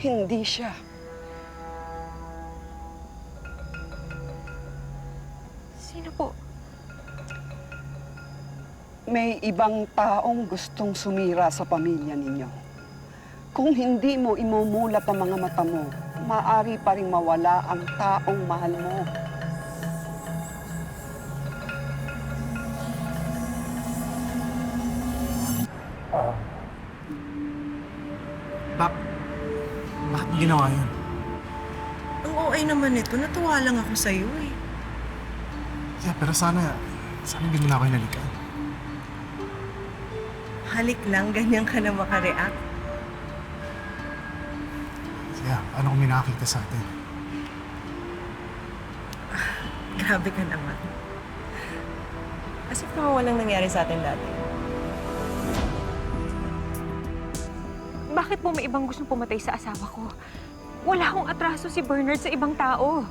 Hindi siya. Sino po? May ibang taong gustong sumira sa pamilya ninyo. Kung hindi mo imumulat ang mga mata mo, maaari pa rin mawala ang taong mahal mo. Bak, bakit mo ginawa yun? Ang OA naman ito, natuwa lang ako sa'yo eh. Yeah, pero sana hindi mo na ako hinalikan. Halik lang, ganyan ka na makareact. Yeah, ano kung may nakakita sa atin? Grabe ka naman. Kasi pa walang nangyari sa atin dati. Bakit po may ibang gustong pumatay sa asawa ko? Wala akong atraso si Bernard sa ibang tao.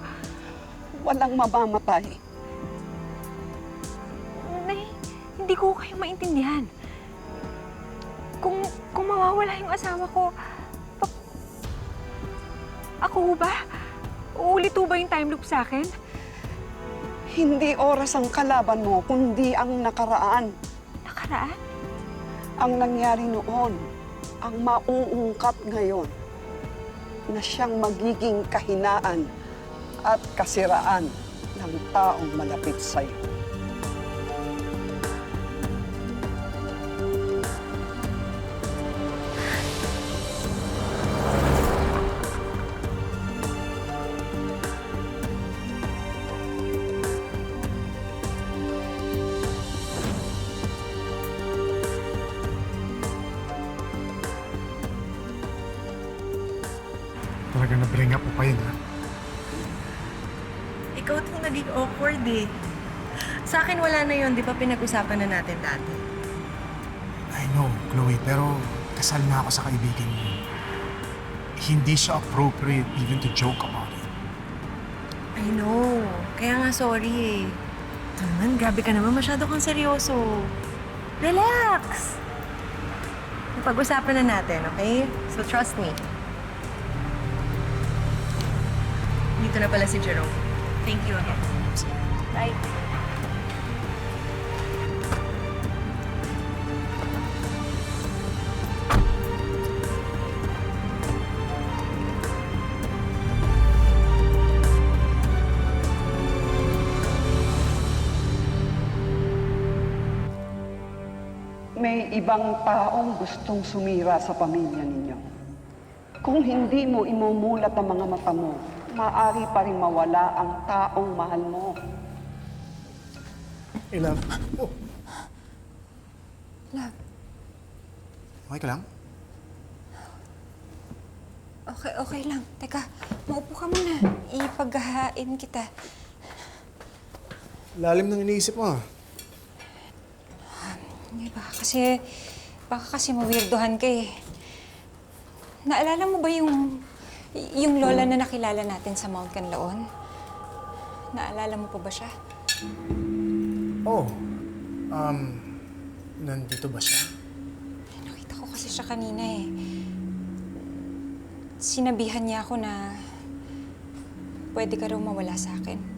Walang mamamatay. Nay, hindi ko kayo maintindihan. Kung mawawala yung asawa ko, ako ba? Uulit ba yung time loop sa akin? Hindi oras ang kalaban mo, kundi ang nakaraan. Nakaraan? Ang nangyari noon, ang mauungkat ngayon, na siyang magiging kahinaan at kasiraan ng taong malapit sa'yo. Talaga na-bring up mo pa yun, ha? Ikaw itong naging awkward eh. Sa akin wala na yun, di ba pinag-usapan na natin dati? I know, Chloe, pero kasal na ako sa kaibigan mo. Hindi siya appropriate even to joke about it. I know. Kaya nga sorry eh. Ito naman, grabe ka naman. Masyado kang seryoso. Relax! Napag-usapan na natin, okay? So trust me. Dito na pala si Jerome. Thank you again. Bye. May ibang taong gustong sumira sa pamilya ninyo. Kung hindi mo imumulat ang mga mata mo, maaari pa rin mawala ang taong mahal mo. Hey, love. Oh, Love, okay ka lang? okay lang. Teka, maupo ka muna. Ipaghahain kita. Lalim ng iniisip mo, ha? Hindi ba? Baka kasi mawirdohan ka eh. Naalala mo ba yung lola na nakilala natin sa Mount Canlaon? Naalala mo pa ba siya? Oh, nandito ba siya? Nakita ko kasi siya kanina eh. Sinabihan niya ako na pwede ka raw mawala sa akin.